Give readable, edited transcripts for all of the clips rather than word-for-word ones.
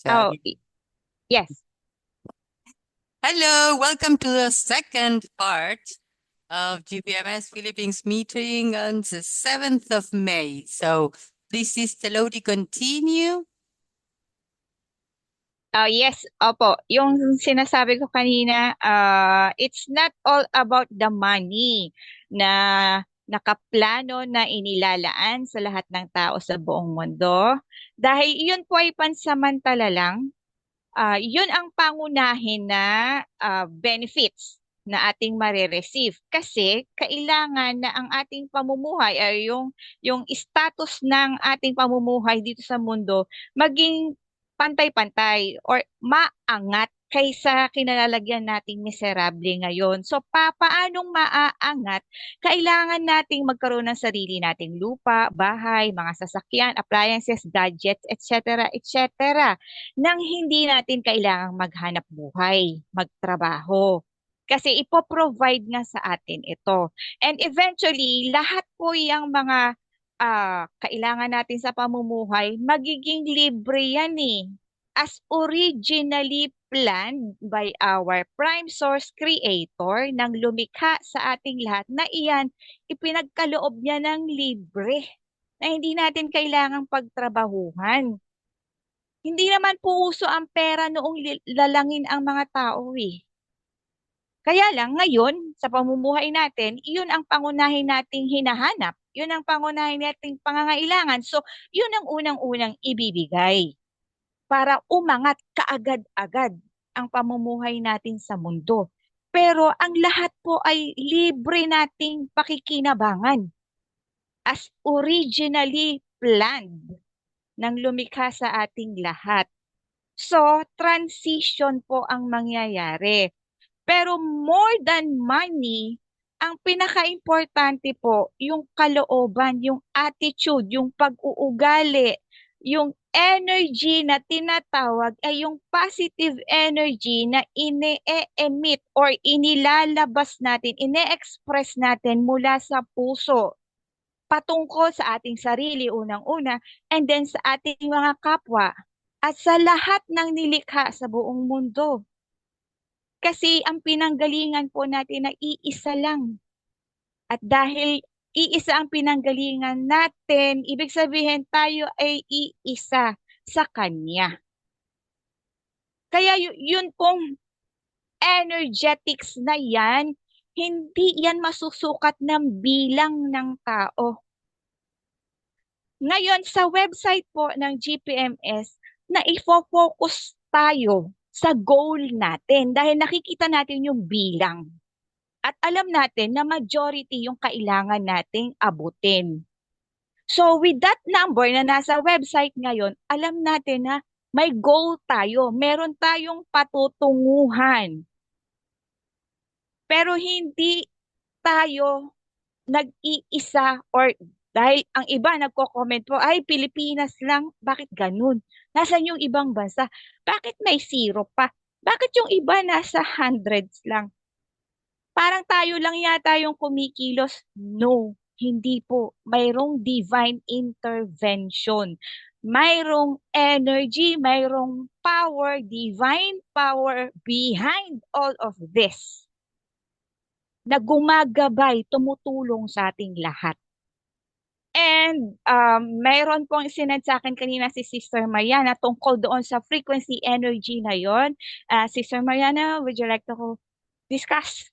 Oh, yes. Hello, welcome to the second part of GPMS Philippines meeting on the 7th of May. So this is the Lody continue. Oh, yes. Opo. Yung sinasabi ko kanina, it's not all about the money na nakaplano na inilalaan sa lahat ng tao sa buong mundo. Dahil yun po ay pansamantala lang. Yun ang pangunahin na benefits na ating marireceive. Kasi kailangan na ang ating pamumuhay ay yung status ng ating pamumuhay dito sa mundo maging pantay-pantay or maangat kaysa kinalalagyan nating miserable ngayon. So, paanong maaangat? Kailangan nating magkaroon ng sarili nating lupa, bahay, mga sasakyan, appliances, gadgets, etc., etc., nang hindi natin kailangang maghanap buhay, magtrabaho. Kasi ipoprovide nga sa atin ito. And eventually, lahat po yung mga kailangan natin sa pamumuhay, magiging libre yan eh. As originally planned by our prime source creator nang lumikha sa ating lahat na iyan, ipinagkaloob niya ng libre na hindi natin kailangang pagtrabahuhan. Hindi naman po uso ang pera noong lalangin ang mga tao eh. Kaya lang ngayon, sa pamumuhay natin, iyon ang pangunahin nating hinahanap. Yun ang pangunahin nating pangangailangan. So, yun ang unang-unang ibibigay para umangat kaagad-agad ang pamumuhay natin sa mundo. Pero ang lahat po ay libre nating pakikinabangan as originally planned ng lumikha sa ating lahat. So, transition po ang mangyayari. Pero more than money, ang pinaka-importante po, yung kalooban, yung attitude, yung pag-uugali, yung energy na tinatawag ay yung positive energy na ine-emit or inilalabas natin, ine-express natin mula sa puso patungkol sa ating sarili unang-una and then sa ating mga kapwa at sa lahat ng nilikha sa buong mundo. Kasi ang pinanggalingan po natin na iisa lang. At dahil iisa ang pinanggalingan natin, ibig sabihin tayo ay iisa sa Kanya. Kaya yun pong energetics na yan, hindi yan masusukat ng bilang ng tao. Ngayon, sa website po ng GPMS, na ifo-focus tayo sa goal natin dahil nakikita natin yung bilang. At alam natin na majority yung kailangan nating abutin. So with that number na nasa website ngayon, alam natin na may goal tayo. Meron tayong patutunguhan. Pero hindi tayo nag-iisa or dahil ang iba nagko-comment po, ay Pilipinas lang, bakit ganun? Nasaan yung ibang bansa? Bakit may zero pa? Bakit yung iba nasa hundreds lang? Parang tayo lang yata yung kumikilos. No, hindi po. Mayroong divine intervention. Mayroong energy, mayroong power, divine power behind all of this na gumagabay, tumutulong sa ating lahat. And mayroon pong sinend sa akin kanina si Sister Mariana tungkol doon sa frequency energy na yon. Sister Mariana, would you like to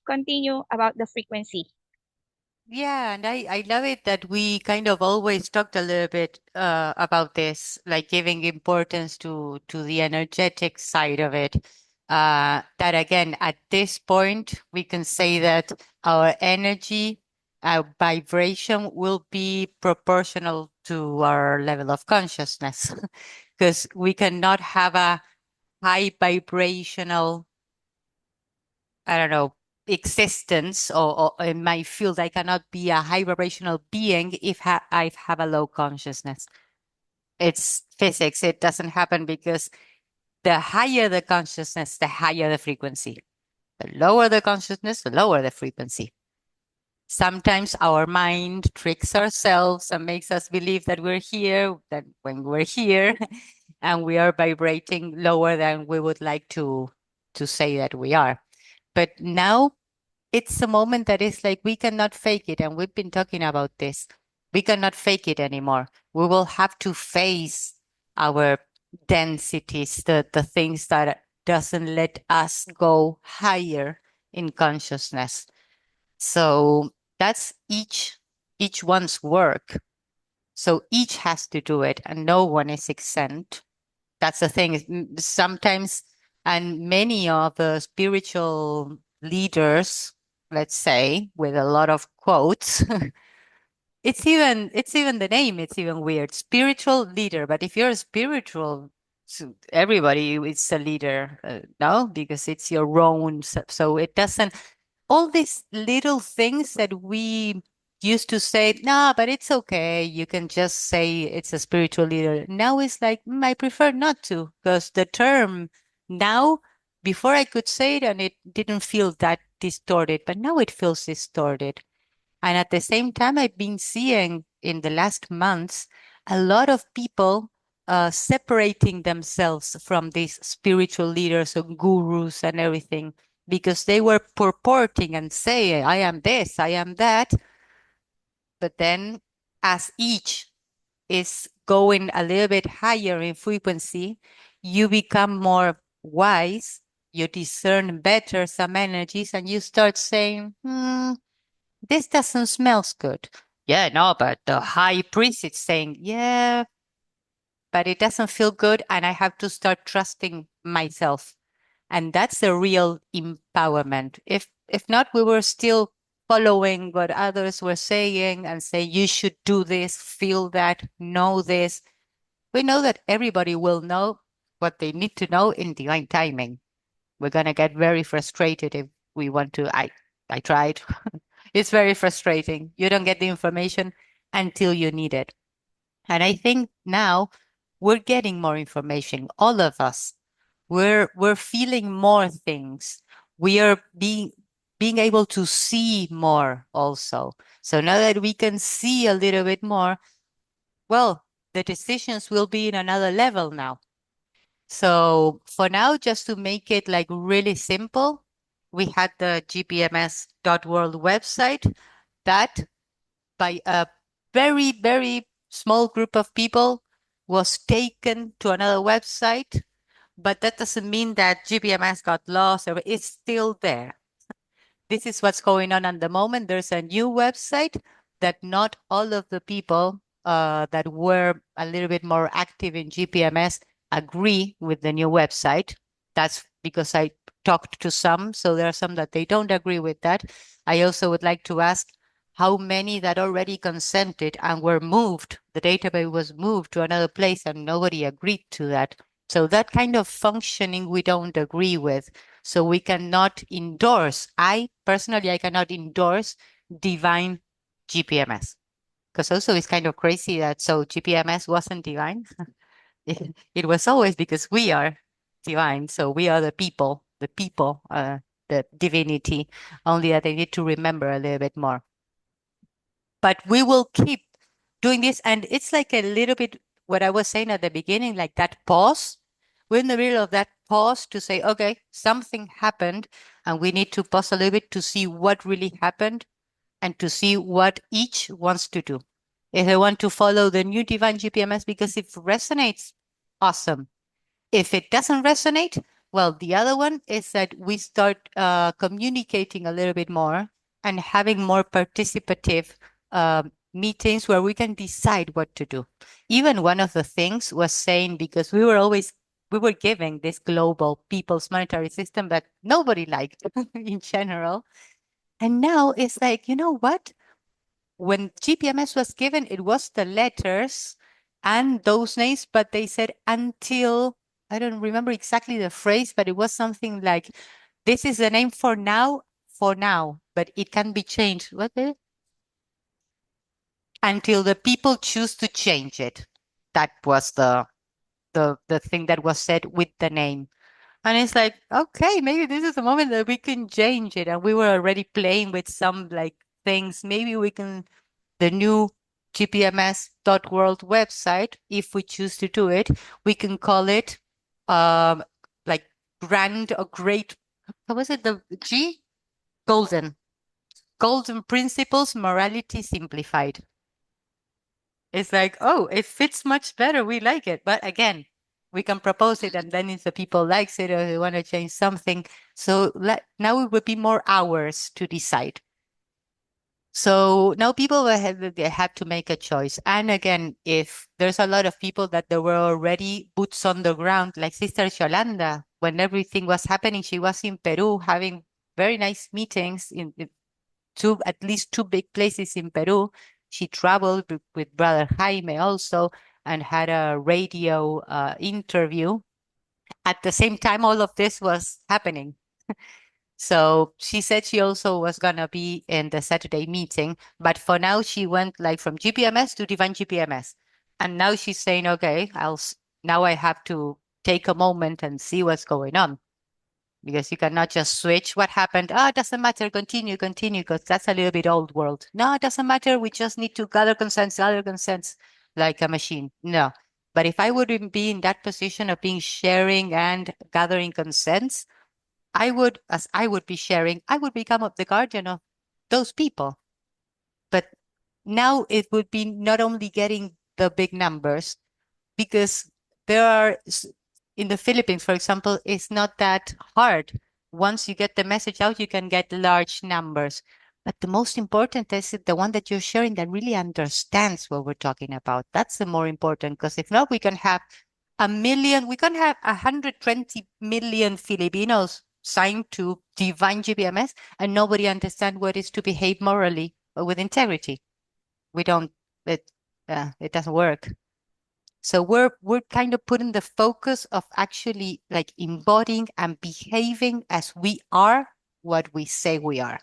continue about the frequency? Yeah, and I love it that we kind of always talked a little bit about this, like giving importance to the energetic side of it. That again, at this point, we can say that our energy, our vibration will be proportional to our level of consciousness, because we cannot have a high vibrational, I don't know, existence or in my field, I cannot be a high vibrational being if I have a low consciousness. It's physics. It doesn't happen because the higher the consciousness, the higher the frequency. The lower the consciousness, the lower the frequency. Sometimes our mind tricks ourselves and makes us believe that we're here, that when we're here, and we are vibrating lower than we would like to say that we are. But now it's a moment that is like we cannot fake it, and we've been talking about this. We cannot fake it anymore. We will have to face our densities, the things that doesn't let us go higher in consciousness. So that's each one's work. So each has to do it, and no one is exempt. That's the thing. Sometimes, and many of the spiritual leaders, let's say, with a lot of quotes, it's even the name. It's even weird. Spiritual leader. But if you're a spiritual, so everybody is a leader, no, because it's your own. So it doesn't all these little things that we used to say, nah, but it's okay. You can just say it's a spiritual leader. Now it's like, I prefer not to, because the term now, before I could say it and it didn't feel that distorted, but now it feels distorted. And at the same time, I've been seeing in the last months a lot of people separating themselves from these spiritual leaders and gurus and everything because they were purporting and saying, I am this, I am that. But then, as each is going a little bit higher in frequency, you become more wise, you discern better some energies, and you start saying, this doesn't smell good. Yeah, no, but the high priest is saying, yeah, but it doesn't feel good, and I have to start trusting myself. And that's the real empowerment. If not, we were still following what others were saying and say, you should do this, feel that, know this. We know that everybody will know what they need to know in divine timing. We're gonna get very frustrated if we want to. I tried. It's very frustrating. You don't get the information until you need it. And I think now we're getting more information, all of us. We're feeling more things. We are being able to see more also. So now that we can see a little bit more, well, the decisions will be in another level now. So for now, just to make it like really simple, we had the GPMS.world website that by a very, very small group of people was taken to another website, but that doesn't mean that GPMS got lost or it's still there. This is what's going on at the moment. There's a new website that not all of the people that were a little bit more active in GPMS agree with the new website. That's because I talked to some, so there are some that they don't agree with that. I also would like to ask how many that already consented and were moved. The database was moved to another place and nobody agreed to that. So that kind of functioning we don't agree with. So we cannot endorse. I personally, I cannot endorse divine GPMS because also it's kind of crazy that so GPMS wasn't divine. It was always because we are divine. So we are the divinity. Only that they need to remember a little bit more. But we will keep doing this. And it's like a little bit what I was saying at the beginning, like that pause. We're in the middle of that pause to say, okay, something happened, and we need to pause a little bit to see what really happened and to see what each wants to do. If they want to follow the new divine GPMS because it resonates, awesome. If it doesn't resonate, well, the other one is that we start communicating a little bit more and having more participative meetings where we can decide what to do. Even one of the things was saying, because we were giving this global people's monetary system that nobody liked in general. And now it's like, you know what? When GPMS was given, it was the letters and those names, but they said until, I don't remember exactly the phrase, but it was something like, this is the name for now, but it can be changed. What is it? Until the people choose to change it. That was the thing that was said with the name. And it's like, okay, maybe this is the moment that we can change it. And we were already playing with some like things. Maybe we can, the new GPMS.world website, if we choose to do it, we can call it um, like grand or great, what was it? The G? Golden. Golden Principles Morality Simplified. It's like, oh, it fits much better. We like it. But again, we can propose it and then if the people likes it or they want to change something. So now it would be more hours to decide. So now people they have to make a choice. And again, if there's a lot of people that there were already boots on the ground, like Sister Yolanda, when everything was happening, she was in Peru having very nice meetings in at least two big places in Peru. She traveled with Brother Jaime also and had a radio interview. At the same time, all of this was happening. So she said she also was gonna be in the Saturday meeting, but for now she went like from GPMS to Divine GPMS, and now she's saying, okay, now I have to take a moment and see what's going on because you cannot just switch. What happened? Oh, it doesn't matter. Continue, because that's a little bit old world. No, it doesn't matter. We just need to gather consents like a machine. No. But if I would be in that position of being sharing and gathering consents, as I would be sharing, I would become the guardian of those people. But now it would be not only getting the big numbers, because there are in the Philippines, for example, it's not that hard. Once you get the message out, you can get large numbers. But the most important is the one that you're sharing that really understands what we're talking about. That's the more important, because if not, we can have we can have 120 million Filipinos signed to Divine GPMS and nobody understand what is to behave morally or with integrity. We don't, it, it doesn't work. So we're kind of putting the focus of actually like embodying and behaving as we are what we say we are.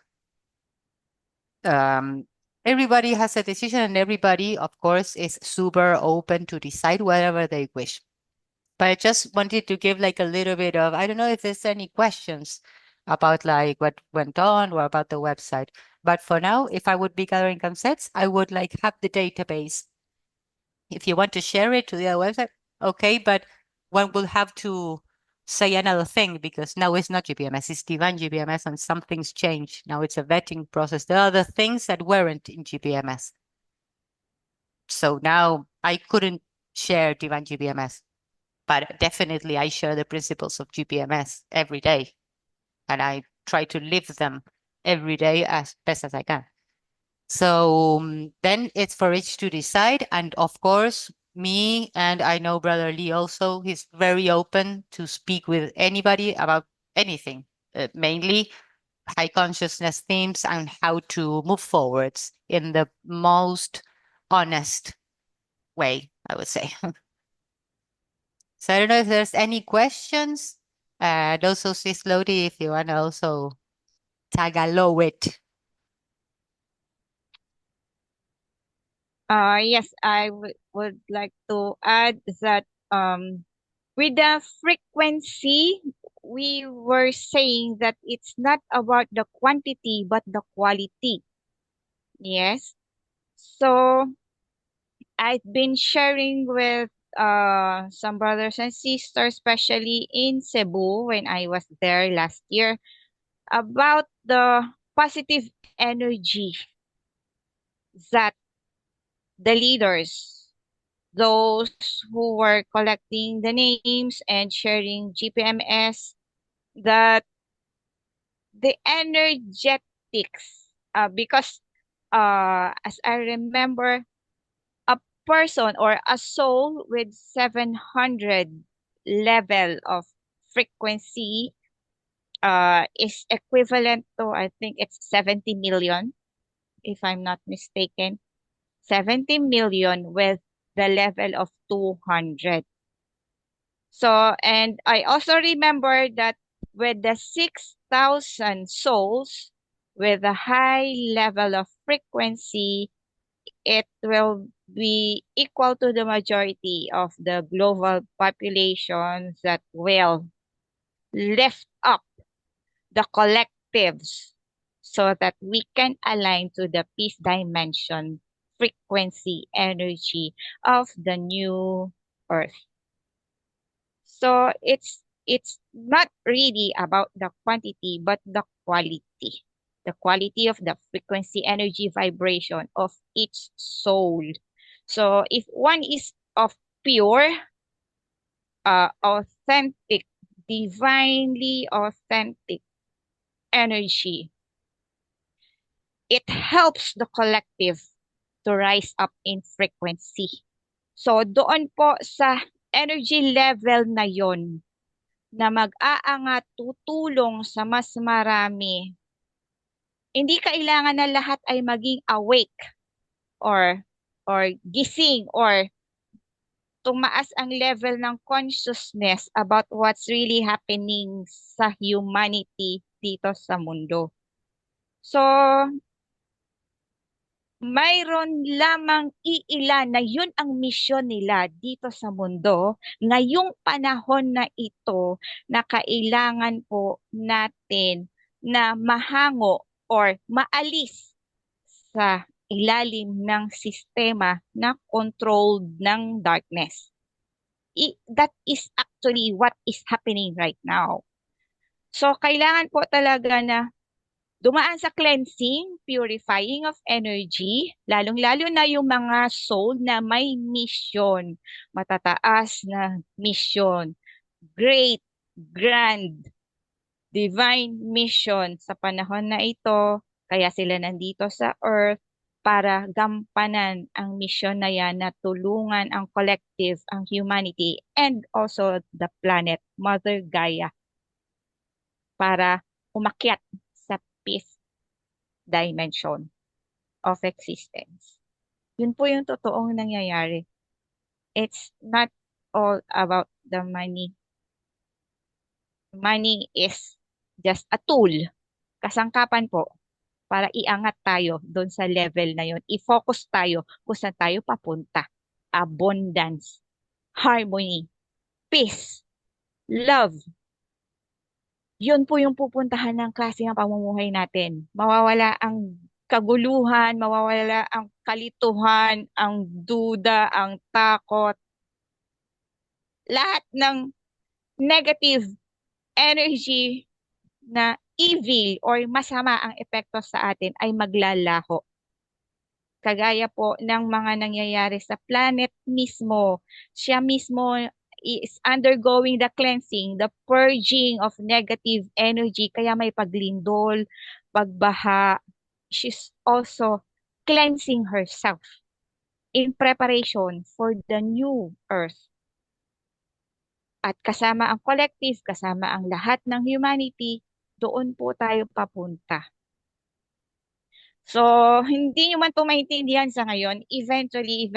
Um, Everybody has a decision, and everybody, of course, is super open to decide whatever they wish. But I just wanted to give like a little bit of, I don't know if there's any questions about like what went on or about the website. But for now, if I would be gathering consents, I would like have the database. If you want to share it to the other website, okay, but one will have to say another thing because now it's not GPMS, it's Divine GPMS and some things change. Now it's a vetting process. There are the things that weren't in GPMS. So now I couldn't share Divine GPMS, but definitely I share the principles of GPMS every day and I try to live them every day as best as I can. So then it's for each to decide. And of course, me and I know Brother Lee also, he's very open to speak with anybody about anything, mainly high consciousness themes and how to move forwards in the most honest way, I would say. So I don't know if there's any questions. And also, Sis Lody, if you want to also tag along it. Yes, I would like to add that with the frequency, we were saying that it's not about the quantity but the quality. Yes. So I've been sharing with some brothers and sisters, especially in Cebu when I was there last year, about the positive energy that the leaders, those who were collecting the names and sharing GPMS, that the energetics, because as I remember, a person or a soul with 700 level of frequency is equivalent to, I think it's 70 million, if I'm not mistaken. 70 million with the level of 200. So, and I also remember that with the 6,000 souls with a high level of frequency, it will be equal to the majority of the global populations that will lift up the collectives so that we can align to the peace dimension frequency energy of the new Earth. So it's not really about the quantity, but the quality. The quality of the frequency, energy, vibration of each soul. So if one is of pure, authentic, divinely authentic energy, it helps the collective to rise up in frequency. So doon po sa energy level na yon na mag-aangat, tutulong sa mas marami. Hindi kailangan na lahat ay maging awake or gising or tumaas ang level ng consciousness about what's really happening sa humanity dito sa mundo. So, mayroon lamang iilan na yun ang misyon nila dito sa mundo ngayong panahon na ito na kailangan po natin na mahango or maalis sa ilalim ng sistema na controlled ng darkness. That is actually what is happening right now. So, kailangan po talaga na dumaan sa cleansing, purifying of energy, lalong-lalo na yung mga soul na may mission, matataas na mission, great, grand, divine mission sa panahon na ito. Kaya sila nandito sa earth para gampanan ang mission na yan na tulungan ang collective, ang humanity, and also the planet, Mother Gaia, para umakyat sa fifth dimension of existence. Yun po yung totoong nangyayari. It's not all about the money. Money is just a tool, kasangkapan po, para iangat tayo doon sa level na yun. I-focus tayo kung saan tayo papunta. Abundance, harmony, peace, love. Yun po yung pupuntahan ng klase ng pamumuhay natin. Mawawala ang kaguluhan, mawawala ang kalituhan, ang duda, ang takot. Lahat ng negative energy na evil or masama ang epekto sa atin ay maglalaho. Kagaya po ng mga nangyayari sa planet mismo. Siya mismo is undergoing the cleansing, the purging of negative energy. Kaya may paglindol, pagbaha. She's also cleansing herself in preparation for the new earth. At kasama ang collective, kasama ang lahat ng humanity, doon po tayo papunta. So, hindi nyo man po maintindihan sa ngayon, eventually,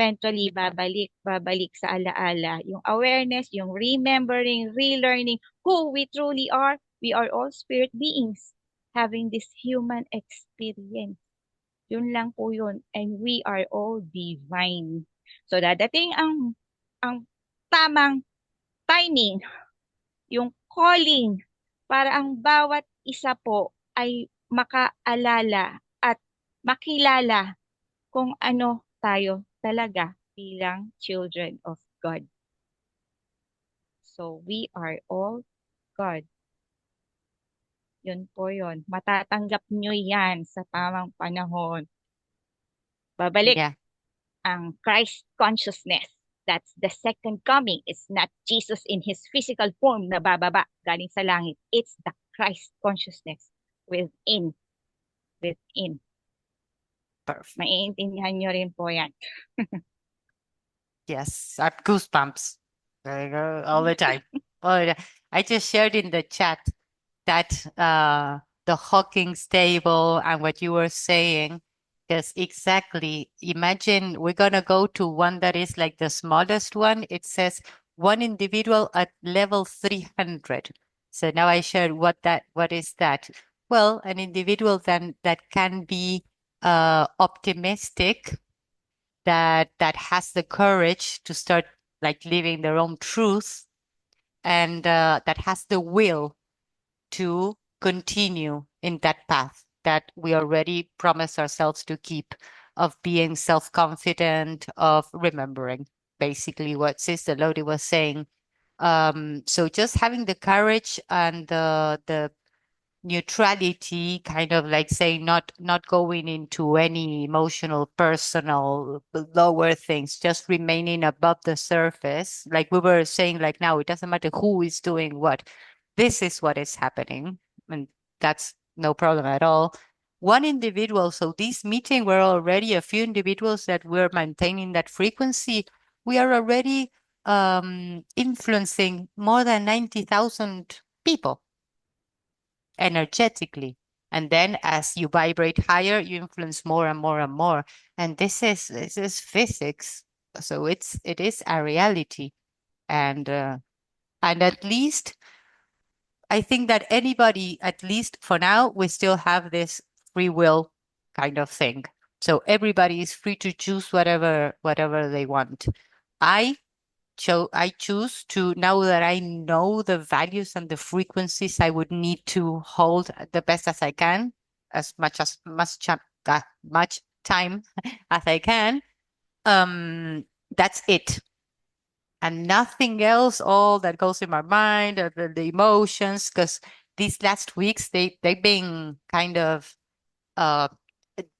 babalik sa alaala. Yung awareness, yung remembering, relearning who we truly are. We are all spirit beings having this human experience. Yun lang po yun. And we are all divine. So, dadating ang tamang timing, yung calling, para ang bawat isa po ay makaalala at makilala kung ano tayo talaga bilang children of God. So, we are all God. Yun po yun. Matatanggap nyo yan sa tamang panahon. Babalik Yeah. ang Christ consciousness. That's the second coming. It's not Jesus in his physical form na bababa galing sa langit. It's the Christ consciousness within. Perfect. Maiintindihan nyo rin po yan. Yes, I have goosebumps all the time. I just shared in the chat that the Hawking's table and what you were saying, because exactly, imagine we're gonna go to one that is like the smallest one. It says one individual at level 300. So now I shared what is that? Well, an individual then that can be optimistic, that has the courage to start like living their own truth, and that has the will to continue in that path that we already promised ourselves to keep of being self-confident, of remembering basically what Sister Lodi was saying. So just having the courage and the neutrality, kind of like saying not going into any emotional, personal, lower things, just remaining above the surface. Like we were saying, like now it doesn't matter who is doing what. This is what is happening, and that's no problem at all. One individual, so this meeting, we're already a few individuals that we're maintaining that frequency. We are already influencing more than 90,000 people energetically. And then as you vibrate higher, you influence more and more and more. And this is physics. So it is a reality. And at least I think that anybody, at least for now, we still have this free will kind of thing. So everybody is free to choose whatever they want. I I choose to, now that I know the values and the frequencies I would need to hold the best as I can, as much time as I can. That's it, and nothing else. All that goes in my mind, the emotions, because these last weeks they've been kind of uh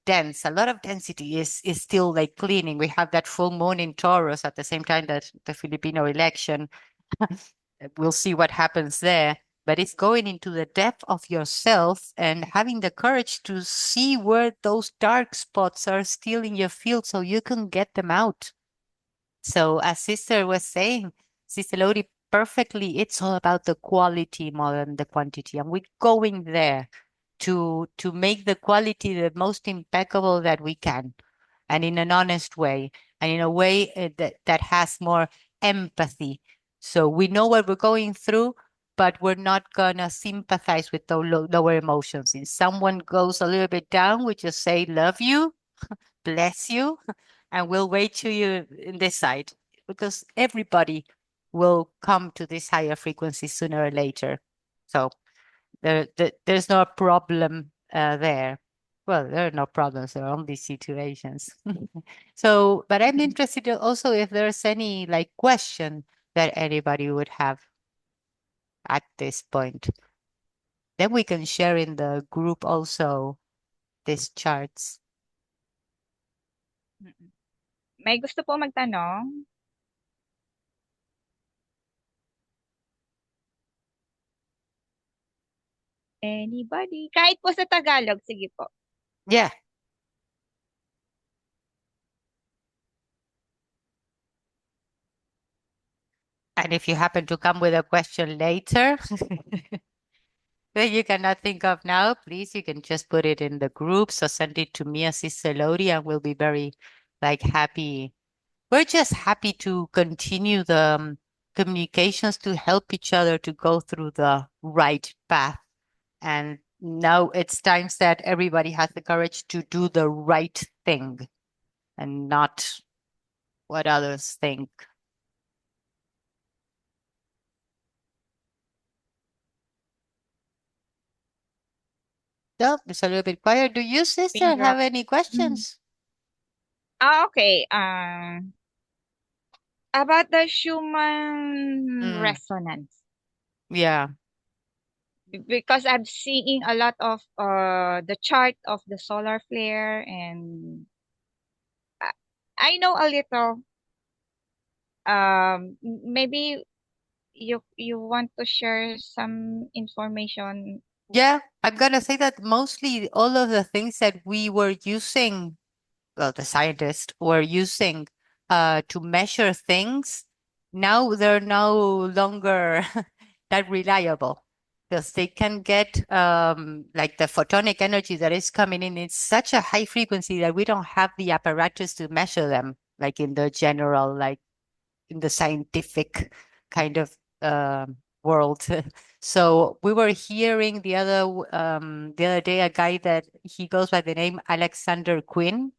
dense. A lot of density is still like cleaning. We have that full moon in Taurus at the same time that the Filipino election. We'll see what happens there. But it's going into the depth of yourself and having the courage to see where those dark spots are still in your field so you can get them out. So as Sister was saying, Sister Lodi, perfectly, it's all about the quality more than the quantity. And we're going there to make the quality the most impeccable that we can, and in an honest way, and in a way that has more empathy. So we know what we're going through, but we're not gonna sympathize with the lower emotions. If someone goes a little bit down, we just say, love you, bless you, and we'll wait till you in this side, because everybody will come to this higher frequency sooner or later. So there's no problem there. Well, there are no problems, there are only situations. So, but I'm interested also if there's any like question that anybody would have at this point. Then we can share in the group also these charts. Mm-mm. May gusto po magtanong? Anybody? Kahit po sa Tagalog, sige po. Yeah. And if you happen to come with a question later that you cannot think of now, please, you can just put it in the groups or send it to me as Sister Lodi, and we'll be very like happy. We're just happy to continue the communications to help each other to go through the right path. And now it's times that everybody has the courage to do the right thing and not what others think. So it's a little bit quiet. Do you, Pin sister, have drop. any Mm. questions? Okay. About the Schumann Mm, resonance. yeah. Because I'm seeing a lot of the chart of the solar flare, and I, I know a little. Maybe you want to share some information. Yeah, I'm gonna say that mostly all of the things that we were using, well, the scientists were using to measure things, now they're no longer that reliable, because they can get like the photonic energy that is coming in. It's such a high frequency that we don't have the apparatus to measure them, like in the general, like in the scientific kind of world. So we were hearing the other day a guy that he goes by the name Alexander Quinn,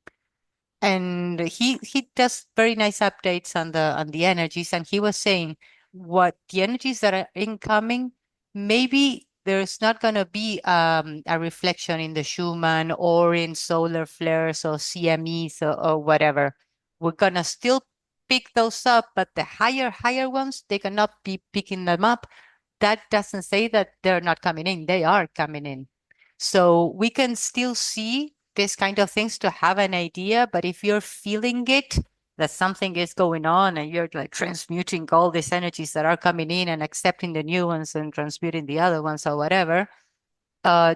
and he does very nice updates on the energies, and he was saying what the energies that are incoming, maybe there's not going to be a reflection in the Schumann or in solar flares or CMEs or whatever. We're going to still pick those up, but the higher ones, they cannot be picking them up. That doesn't say that they're not coming in. They are coming in. So we can still see this kind of things to have an idea, but if you're feeling it, that something is going on and you're like transmuting all these energies that are coming in and accepting the new ones and transmuting the other ones or whatever,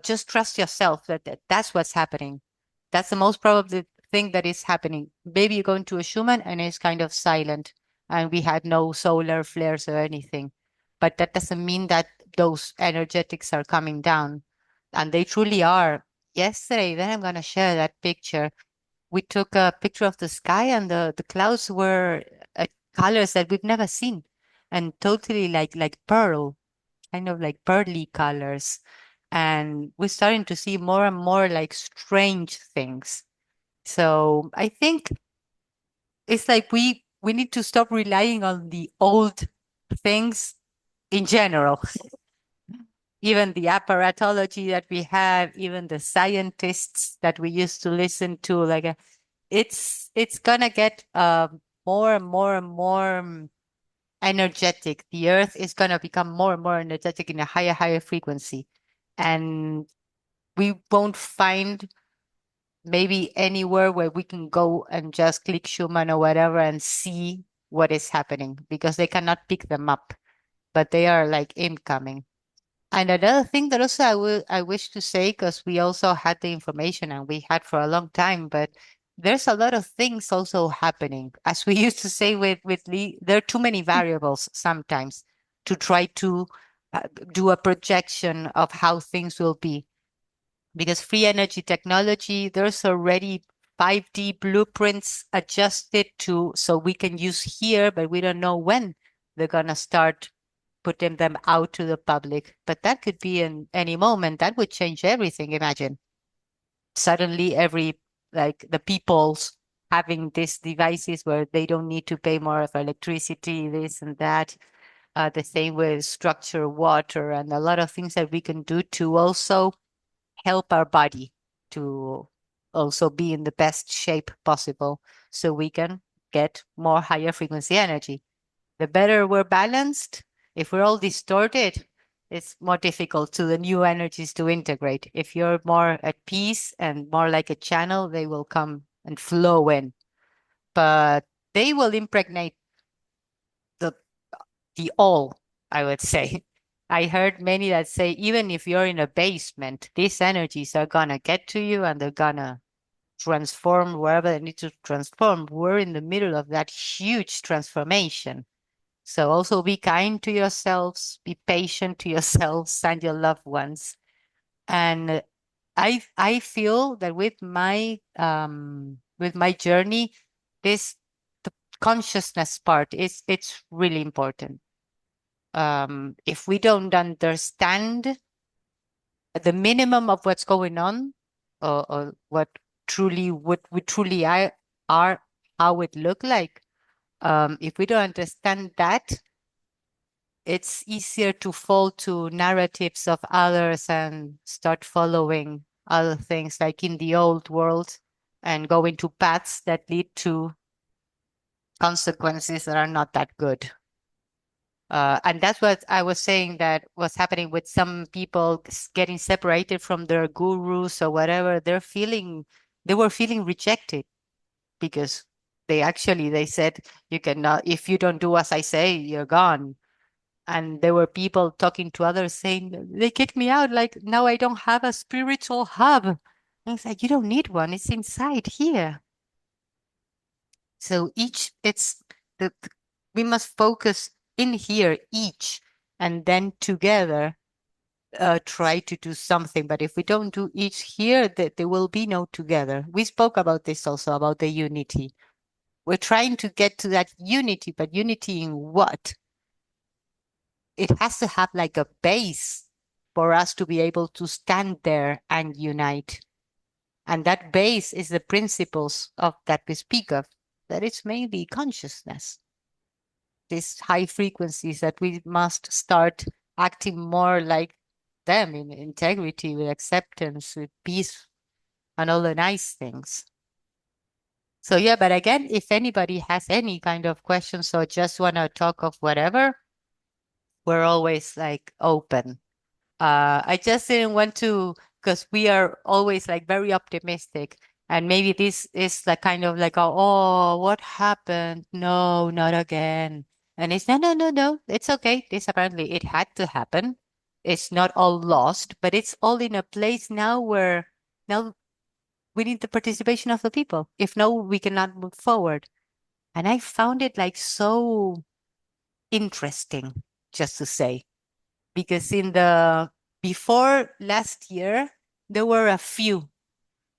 just trust yourself that's what's happening. That's the most probably thing that is happening. Maybe you go into a Schumann and it's kind of silent and we had no solar flares or anything. But that doesn't mean that those energetics are coming down. And they truly are. Yesterday, then I'm going to share that picture. We took a picture of the sky and the clouds were colors that we've never seen and totally like pearl, kind of like pearly colors. And we're starting to see more and more like strange things. So I think it's like we need to stop relying on the old things in general. Even the apparatology that we have, even the scientists that we used to listen to, like it's gonna get more and more and more energetic. The earth is gonna become more and more energetic in a higher frequency. And we won't find maybe anywhere where we can go and just click Schumann or whatever and see what is happening because they cannot pick them up, but they are like incoming. And another thing that also I wish to say, because we also had the information and we had for a long time, but there's a lot of things also happening. As we used to say with Lee, there are too many variables sometimes to try to do a projection of how things will be. Because free energy technology, there's already 5D blueprints adjusted to so we can use here, but we don't know when they're gonna start putting them out to the public. But that could be in any moment. That would change everything. Imagine suddenly like the people's having these devices where they don't need to pay more of electricity, this and that. The same with structure, water, and a lot of things that we can do to also help our body to also be in the best shape possible so we can get more higher frequency energy. The better we're balanced, if we're all distorted, it's more difficult to the new energies to integrate. If you're more at peace and more like a channel, they will come and flow in. But they will impregnate the the all, I would say. I heard many that say even if you're in a basement, these energies are gonna get to you and they're gonna transform wherever they need to transform. We're in the middle of that huge transformation. So also be kind to yourselves, be patient to yourselves and your loved ones. And I feel that with my journey, this the consciousness part is it's really important. If we don't understand the minimum of what's going on, or what truly what we truly are, how it look like, if we don't understand that, it's easier to fall to narratives of others and start following other things like in the old world and go into paths that lead to consequences that are not that good. And that's what I was saying that was happening with some people getting separated from their gurus or whatever. They were feeling rejected because they said, you cannot, if you don't do as I say, you're gone. And there were people talking to others saying, they kicked me out. Like now I don't have a spiritual hub. And it's like, you don't need one. It's inside here. So we must focus in here each and then together try to do something. But if we don't do each here, there will be no together. We spoke about this also, about the unity. We're trying to get to that unity, but unity in what? It has to have like a base for us to be able to stand there and unite. And that base is the principles of that we speak of, that it's mainly consciousness. These high frequencies that we must start acting more like them in integrity, with acceptance, with peace, and all the nice things. So yeah, but again, if anybody has any kind of questions or just want to talk of whatever, we're always like open. I just didn't want to, because we are always like very optimistic. And maybe this is like kind of like, oh, what happened? No, not again. And it's no, no, no, no. It's okay. This apparently it had to happen. It's not all lost, but it's all in a place now where now we need the participation of the people. If no, we cannot move forward. And I found it like so interesting, just to say, because in the before last year, there were a few.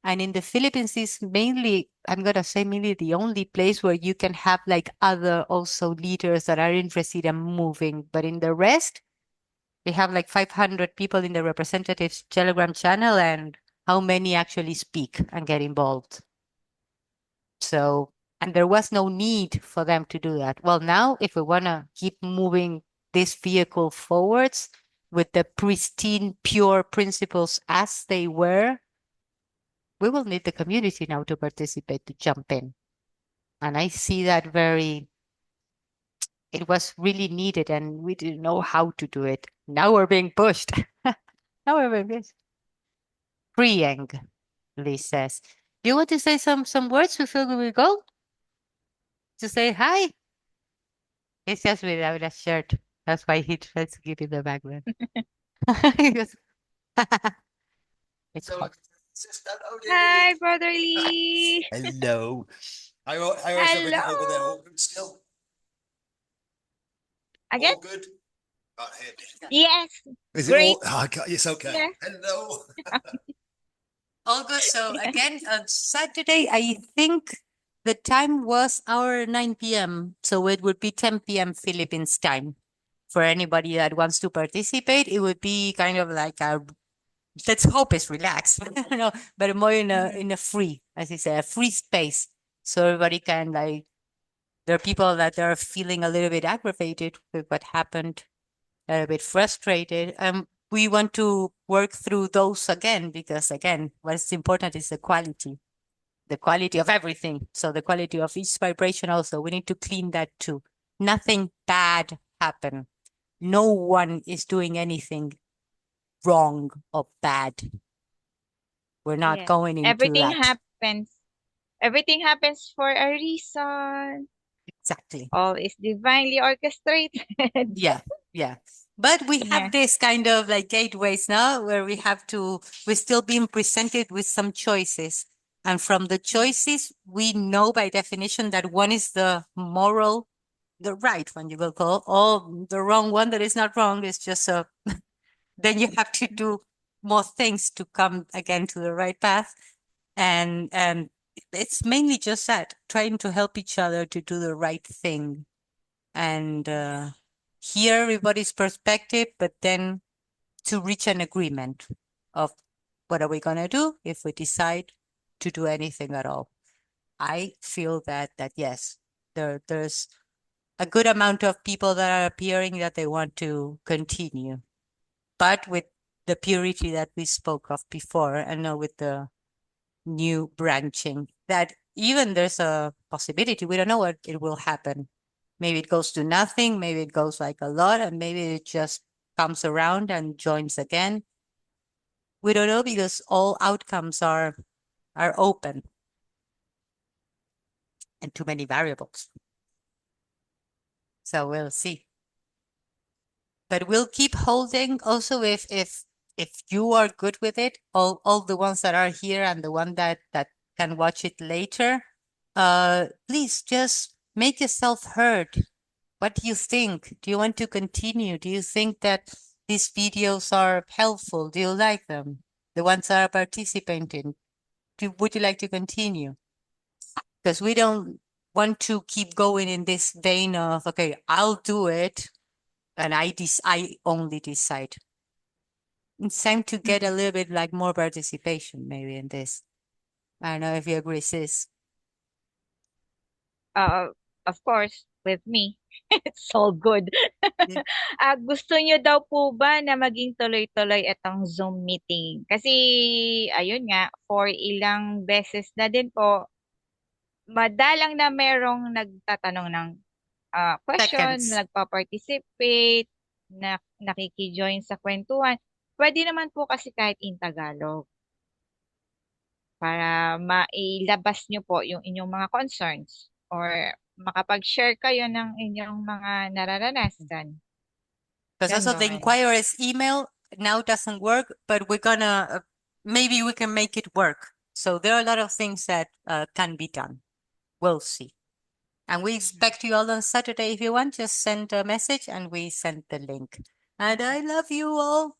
And in the Philippines is mainly, I'm gonna say mainly the only place where you can have like other also leaders that are interested in moving. But in the rest, they have like 500 people in the representatives Telegram channel, and how many actually speak and get involved? So, and there was no need for them to do that. Well, now, if we want to keep moving this vehicle forwards with the pristine, pure principles as they were, we will need the community now to participate, to jump in. And I see that it was really needed, and we didn't know how to do it. Now we're being pushed. Now we're being pushed. Freeing, Lee says. Do you want to say some words before we go? To say hi? It's just without a shirt. That's why he tries to give you the background. He goes, it's hot. Sister Hi, Lody. Brother Lee. Hello. How is everything over there? Hello. All good still? Again? All good? Can't hear me. Yes. Is it Great. all? Oh, it's okay. Yeah. Hello. All good. So again, on Saturday, I think the time was our 9 p.m. So it would be 10 p.m. Philippines time. For anybody that wants to participate, it would be kind of like a, let's hope it's relaxed, no, but more Mhm. in a free, as I say, a free space. So everybody can like, there are people that are feeling a little bit aggravated with what happened, a bit frustrated. We want to work through those again, because again, what's important is the quality of everything. So the quality of each vibration also, we need to clean that too. Nothing bad happened. No one is doing anything wrong or bad. We're not Yes. going into Everything that. happens. Everything happens for a reason. Exactly. All is divinely orchestrated. Yeah, yeah. But we Yeah. have this kind of like gateways now where we're still being presented with some choices. And from the choices, we know by definition that one is the moral, the right one, you will call, or the wrong one that is not wrong. It's just a, then you have to do more things to come again to the right path. And it's mainly just that, trying to help each other to do the right thing. And hear everybody's perspective, but then to reach an agreement of what are we going to do if we decide to do anything at all. I feel that yes, there's a good amount of people that are appearing that they want to continue, but with the purity that we spoke of before, and now with the new branching, that even there's a possibility, we don't know what it will happen. Maybe it goes to nothing, maybe it goes like a lot, and maybe it just comes around and joins again. We don't know, because all outcomes are open and too many variables. So we'll see. But we'll keep holding also, if you are good with it, all the ones that are here and the one that can watch it later, please just make yourself heard. What do you think? Do you want to continue? Do you think that these videos are helpful? Do you like them? The ones that are participating, would you like to continue? Because we don't want to keep going in this vein of, okay, I'll do it, and I only decide. It's time to get a Mhm. little bit like more participation maybe in this. I don't know if you agree, sis. Uh, of course, with me. It's all good. Yeah. Gusto nyo daw po ba na maging tuloy-tuloy itong Zoom meeting? Kasi, ayun nga, for ilang beses na din po, madalang na merong nagtatanong ng question, Seconds. nagpa-participate, na nakiki-join sa kwentuhan. Pwede naman po kasi kahit in Tagalog para mailabas nyo po yung inyong mga concerns or makapag-share kayo ng inyong mga nararanasan. Because also the Ganon. inquirer's email now doesn't work, but we're gonna, maybe we can make it work. So there are a lot of things that can be done. We'll see. And we expect you all on Saturday. If you want, just send a message and we send the link. And I love you all.